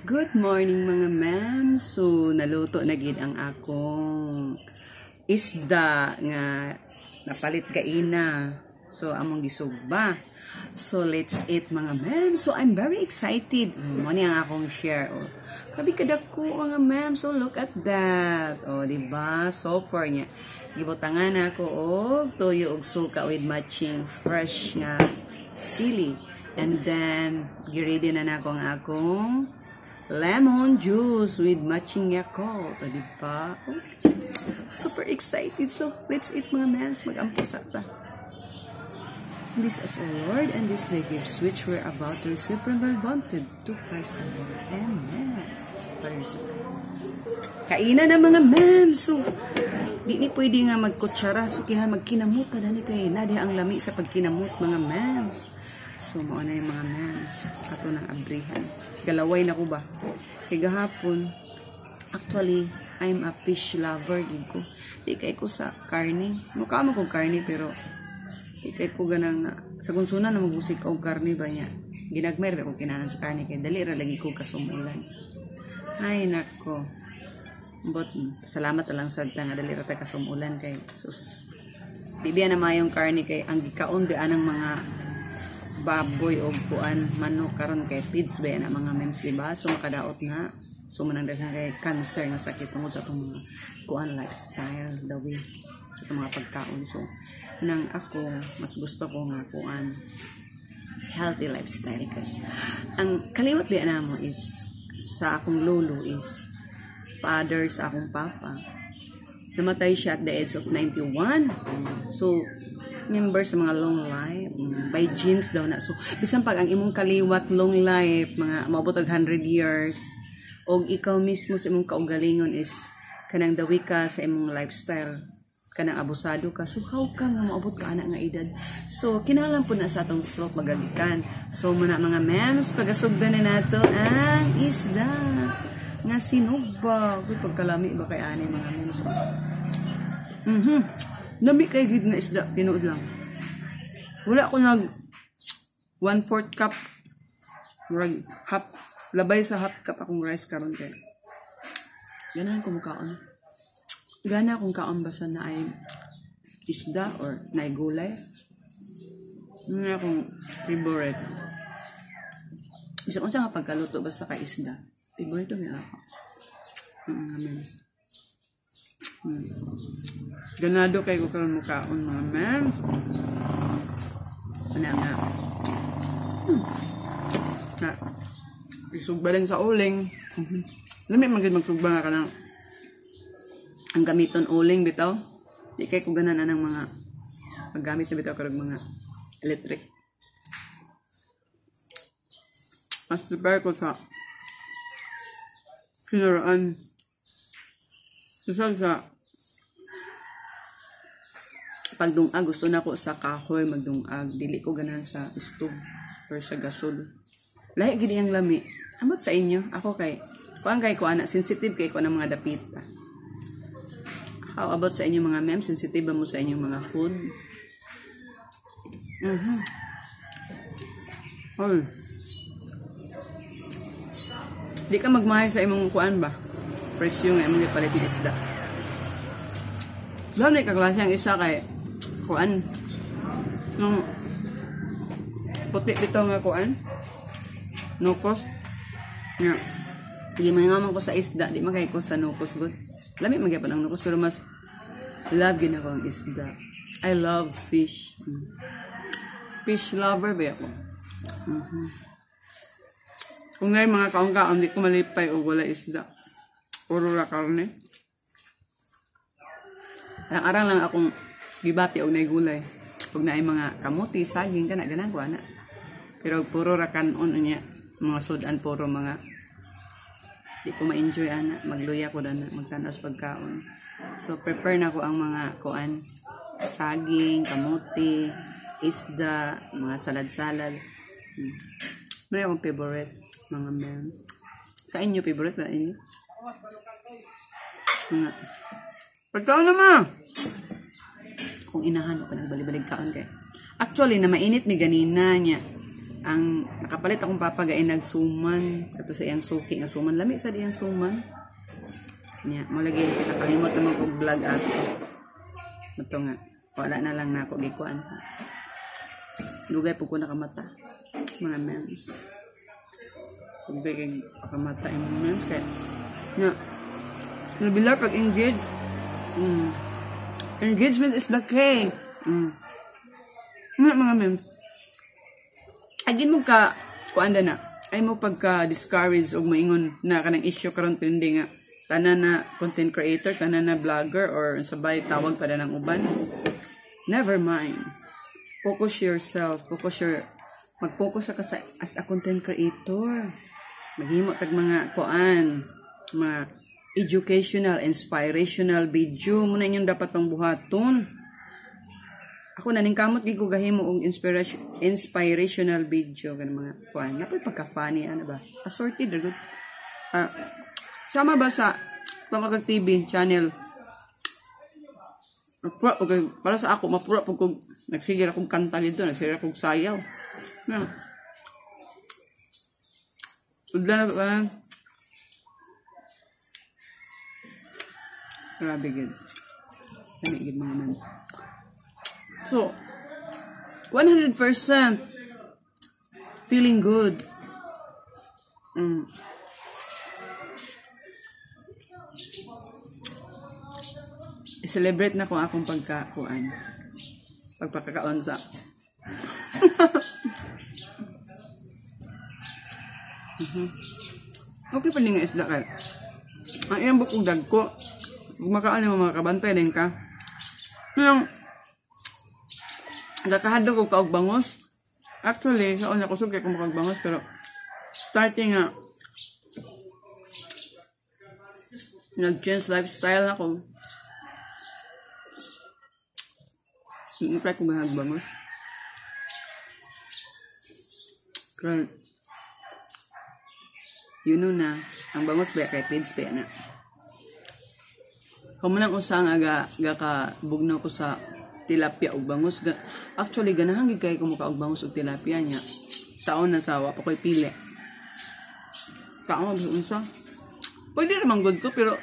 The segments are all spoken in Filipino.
Good morning mga ma'am. So naluto na gid ang akong isda nga napalit gaina. So among gisugba. So let's eat mga ma'am. So I'm very excited. Mo ni ang akong share. Oh. Kabi kadako mga ma'am. So look at that. Oh, di ba? Super niya. Gibutangan ako og toyo og suka with matching fresh nga sili. And then gi-ready na nako ang akong lemon juice with matching Yakult. O, diba? Super excited. So, let's eat mga mans. Mag-ampo sakta. This is our Lord and this the gifts which we're about to receive from the wanted to Christ our Lord. Amen. Kainan na mga mams. So, di ni pwede nga magkutsara. So, kaya magkinamuta na ni kay Nadia ang lami sa pagkinamut mga mams. So, mauna yung mga mams. Kato ng abrihan. Galaway na ko ba? Kaya gahapon, actually, I'm a fish lover. Di kay ko sa karne. Mukha mo kong karne, pero di kay ko ganang, sa kunsunan na magusik ko karne ba niya. Ginagmer ko kinanan sa karne, kaya dali ra lagi ko kasumulan. Ay, nako. But, salamat na lang sa nga dali ra ta kasumulan kay sus. Di biya na mayong karne kay ang gikaon biya ng mga baboy o kuan manok karon kay feeds ba na mga memes diba, so makadaot na so manandaghan kay cancer nga sakit tungod sa itong mga kuan lifestyle the way sa itong mga pagkaon. So nang ako mas gusto ko nga kuan healthy lifestyle kay ang kaliwat ba na mo is sa akong lolo is father sa akong papa, namatay siya at the age of 91. So member sa mga long life by genes daw na. So bisan pag ang imong kaliwat long life mga maabot og 100 years og ikaw mismo sa imong kaugalingon is kanang dawi ka sa imong lifestyle kanang abusado ka, so how ka nga maabot ka ana nga edad. So kinahanglan po na sa atong self magagikan. So muna mga mems, pagasugdan na nato ang isda nga sinugba. Pagkalami ba kay ani mga mems. Lami kay gid nga isda, tinuod lang. Wala ko nag 1/4 cup murag half labay sa half cup akong rice karon kay. Ganahan ko mukaon. Gana akong kaon basta na ay isda or na ay gulay. Nga akong favorite. Bisa unsa nga pagkaluto basta ka isda. Favorite mi ako. Amen. Ganado kay ko karon mukaon mga ma'am. Ana nga. Na. Isugba lang sa uling. Lami man gid magsugba nga kanang ang gamiton uling bitaw. Di kay ko ganan anang mga paggamit na bitaw karog mga electric. Mas prepare ko sa sinuraan. Sa pagdungag gusto na ko sa kahoy magdungag, dili ko ganahan sa stove or sa gasol. Lahi gid ang lami. Amot sa inyo, ako kay kuan kay ko ana sensitive kay ko ng mga dapita. How about sa inyo mga ma'am, sensitive ba mo sa inyong mga food? Hoy. Di ka magmahal sa imong kuan ba? Presyo nga imong gipalit ng isda. Daw na kaklase ang isa kay kuan nung puti bitaw nga kuan nukos nga di mangaman ko sa isda, di makay ko sa nukos good. Lami magyapon ang nukos pero mas love gina ko ang isda. I love fish. Fish lover ba ako? Kung ngay mga kaong-kaong di ko malipay o wala isda. Puro ra karne. Arang-arang lang akong gibati og nay gulay. Pag naay mga kamuti, saging kana ganan ko ana. Pero puro ra kanon niya, mga sudan puro mga di ko ma-enjoy ana, magluya ko dana, magtanas pagkaon. So prepare na ko ang mga kuan, saging, kamuti, isda, mga salad-salad. May akong favorite mga meals. Sa inyo favorite ba inyo? Nga. Pagkaon naman. Kung inahan ko nagbalib-balig kaon kay. Actually na mainit ni ganina niya. ang nakapalit akong papagay nagsuman kato sa iyang suki nga suman lami sa diyang suman nya mo lagi nakalimot naman kog vlog ato ito nga wala na lang na ako gikuan dugay po ko nakamata mga memes dugay kay nakamata yung memes kaya nya nabila pag engage engagement is the key mga memes agin mo ka kuanda na ay mo pagka discourage og maingon na kanang issue karon pindi nga tanan na content creator tanan na vlogger or sabay tawag pa ng uban never mind focus yourself mag-focus ka sa as a content creator maghimo tag mga kuan mga educational inspirational video mo na inyong dapat pang buhaton. Ako naning kamot gi ko gahimo og inspirational video kanang mga kuan. Napoy pagka funny ano ba? Assorted ra gud. Sama ba sa Pamakag TV channel? Okay, para sa ako mapura pag kog nagsigil akong kanta dito, nagsigil akong sayaw. Sudlan na to grabe gud. Kani gid mga mans. So, 100% feeling good. I-celebrate na ko akong pagkakaon sa. Okay pa nga isda kay. Ang iyang bukong dagko. Kung makaan mo mga kabantay din ka. Yung gakahadlo ko kaog bangos. Actually, sa una ko sugay ko makagbangos pero starting nga nag-change lifestyle na ko. Nagtry ko magbangos. Kaya you know na ang bangos ba kay page pa na. Kamulang usang aga gakabugnaw ko sa tilapia ug bangus. Actually ganahan gid kay ko muka og bangus ug tilapia nya. Taon na sawa pa koy pili. Kaon unsa? Pwede naman good ko pero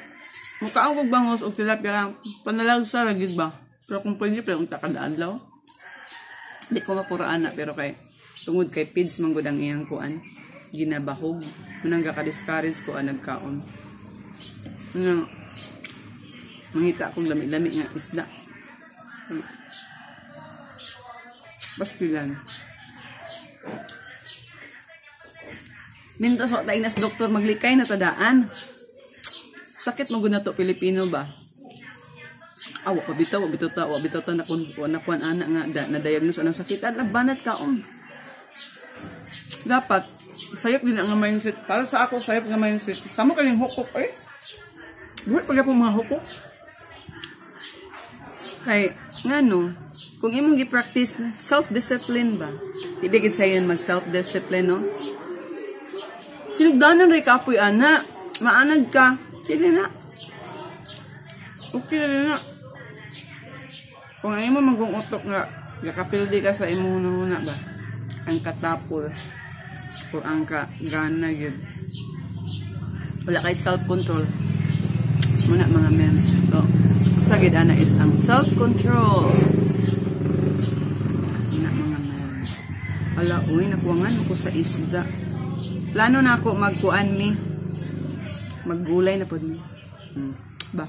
muka og bangus ug tilapia lang panalagsa ra gid ba. Pero kung pwede pero unta kada adlaw. Di ko mapuraan na pero kay tungod kay pids man gud ang iyang kuan. Ginabahog. Munang gaka-discourage ko nagkaon. Mangita akong lami-lami nga isda. Bastilan. Mintas wa tayo nas doktor maglikay na tadaan. Sakit mo guna to Pilipino ba? Wa bitaw ta na kuan ana nga na diagnose anang sakit at banat kaon. Dapat sayop din ang mindset. Para sa ako sayop nga mindset. Samo kaning hukok Duwit pag mga hukok. Kay ngano kung imong gi-practice self-discipline ba ibigid sa yan mag self-discipline no sinugdanan ray ka apoy ana maanad ka sige na okay na kung imo magong utok nga gakapildi ka sa imo na ba ang katapol o ang gana yun wala kay self-control muna mga men so sagid ana is ang self-control. Na mga men. Ala, uy, nakuwangan ako sa isda. Plano na ako magkuan mi. Maggulay na pod mi. Ba.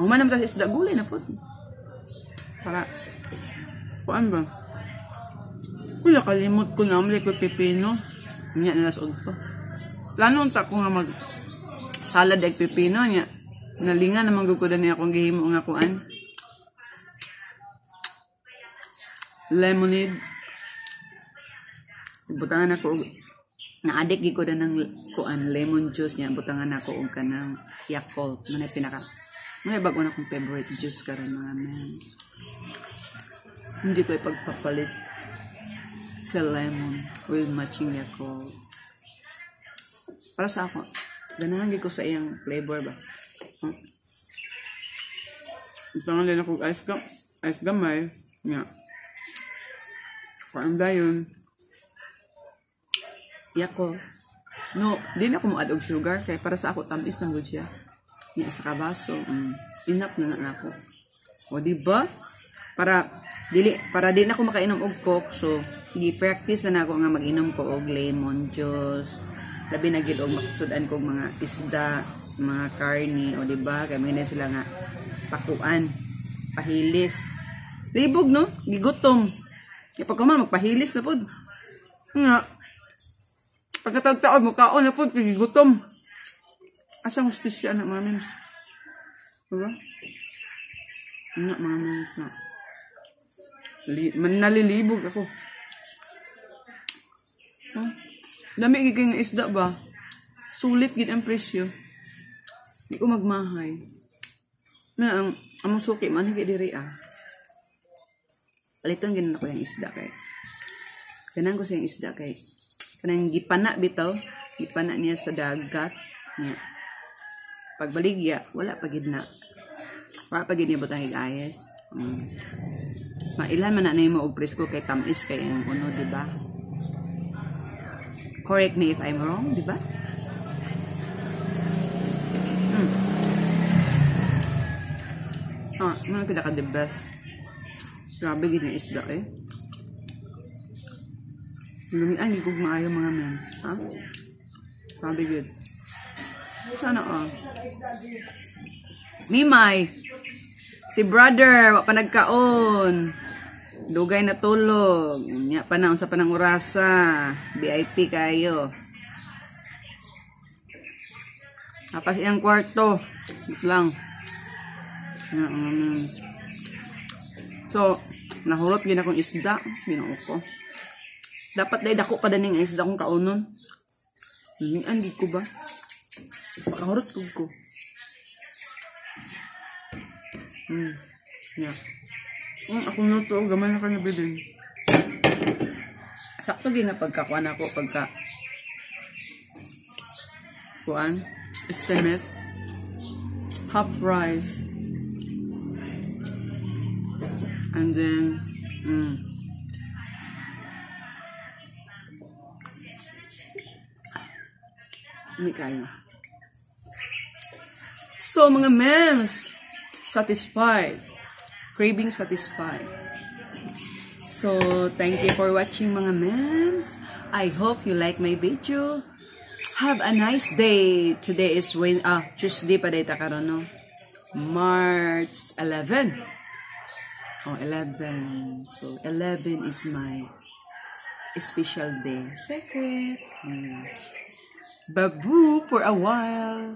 Ang manam ta isda gulay na pod. Para kuan ba? Wala kalimot ko na amli ko pipino. Nya na lasod pa. Plano ta ko nga mag salad eg pipino nya. Nalinga naman gugudan niya akong gihimo nga kuan. Lemonade. Butangan ako na-addict gid ko ng kuan lemon juice niya. Butangan ako og kanang Yakult. Manay pinaka. Manay bago na akong favorite juice karon mga men. Hindi ko ipagpapalit sa lemon with matching Yakult. Para sa ako, ganahan gid ko sa iyang flavor ba. Tangan din ako ice gamay nga. Parang dayon Tiyak ko. No, di na ko mo add og sugar kay para sa ako tamis ang good siya. Niya sa kabaso. Enough na ako. O di ba? Para di na ako makainom og coke, so gi-practice na ako nga mag-inom ko og lemon juice. Labi na gid og makasudan ko mga isda, mga karni, o di ba? Kay may sila nga pakuan, pahilis. Libog no, gigutom. Kapag man magpahilis na pod. Nga. Pagkatagtaon mo kaon na pod gigutom. Asang hustisya na mga memes. Diba? Nga mga memes na. Nalilibog ako. Dami giging isda ba? Sulit gid ang presyo. Di ko magmahay. Na ang among suki man higit diri Aliton gid ako yung isda kay. Kanang ko sa yung isda kay. Kanang gipana bitaw, gipana niya sa dagat niya. Pagbaligya, wala pa gid na. Wala pa gid niya butang higayes. Mailan man na mo og presko kay tamis kay ang uno, di ba? Correct me if I'm wrong, di ba? Mga pinaka the best. Grabe gid yung isda eh. Lumian gid maayo mga mens, ha? Grabe gid. Sana Mimay. Si brother, wa pa nagkaon. Dugay na tulog. Nya pa na unsa pa nang orasa. VIP kayo. Tapos iyang kwarto. Wait lang. So, nahulot gina akong isda. Ginoo ko. Dapat dahil dako pa daning isda kong kaunon. Lumian gid ko ba? Pakahurot ko. Yeah. Ako na to, gamay na ka na bilin. Sakto din na pagkakuan ako, kuan, estimate, half rice, and then, hindi kayo. So, mga memes, satisfied. Craving satisfied. So, thank you for watching mga memes. I hope you like my video. Have a nice day. Today is Tuesday pa data karon no. March 11. 11. So, 11 is my special day. Secret. Babu for a while.